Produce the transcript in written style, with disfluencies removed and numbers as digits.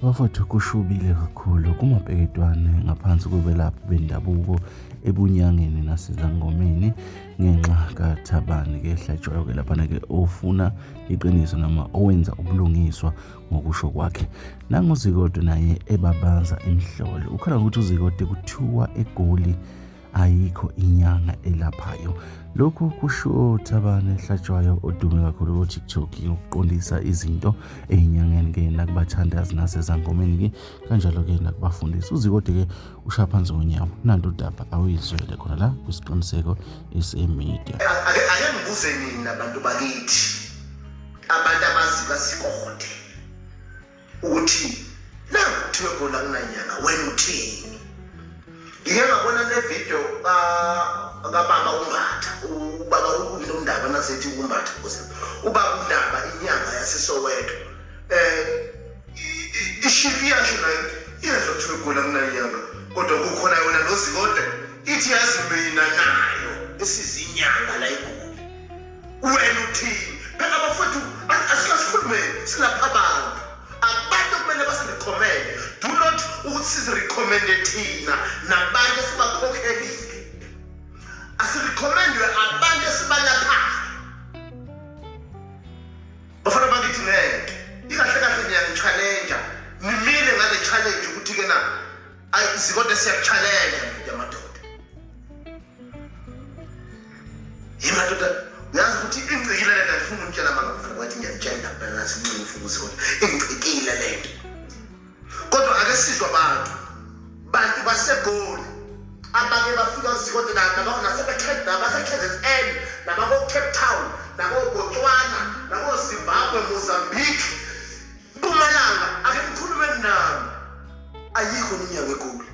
Bafowethu kushubile kakhulu kumabheketwane ngaphansi kwebelaphi bendabuko ebunyangeni nasezangomeni ngenxa kaThabani-ke Hlatshwayo-ke laphana-ke ofuna iqiniso noma owenza ubulungiswa ngokusho kwakhe. NanguZikode naye ebabaza Imhlolo. Ukhala ukuthi uZikode kuthiwa eGoli ayikho inyanga elaphayo. Lokhu kusho Thabani Hlatshwayo odume kakhulu ku-TikTok ukuqondisa izinto ey'nyangeni-ke nakubathandazi nasezangomeni-ke kanjalo-ke nakubafundisi. uZikode-ke ushaya phansi ngonyawo. Nanto udaba awuyizwele khona la kwisiqiniseko esemedia. Ake ngibuze nina bantu bakithi, abantu abazi kaZikode, ukuthi nangu kuthiwe khona kunanyanga, wena uthini? Ngike ngabona le video kababa uMbatha, ubaba uNdaba nasethi uMbatha ubaba uNdaba inyanga yaseSoweto. Ishiyasho nayo iyezwa kuthiwe khona kunanyanga, kodwa kukhona yona noZikode ithi yazi mina nayo esizinyanga la eGoli. Wena uthini? Phela bafowethu asikasikhulumeni silapha abantu kumele basirecommende. Do not ukuthi sizirecommende thina nabantu esibakhokhelile. Asirecommendwe abantu esibalaphayo. Bafana bakithi ngeke ikahle kahle ngiyangi-challenge, nimile ngale challenge ukuthi-ke na Zikode siyaku-challenge yamadoda. Madoda, uyazi ukuthi ingcikile lento ngifuna ukutshela mangafana bathi ngiyamtshela phela nasi ngicela ufuna uZikode. Ingcikile lento. Kodwa ake sizwe bantu baseGoli abake bafika uZikode nabase-KZN, nabako-Cape Town, nako-Botswana, nako-Zimbabwe, Mozambique, Mpumalanga. Ake nikhulume nami. Ayikho inyanga eGoli.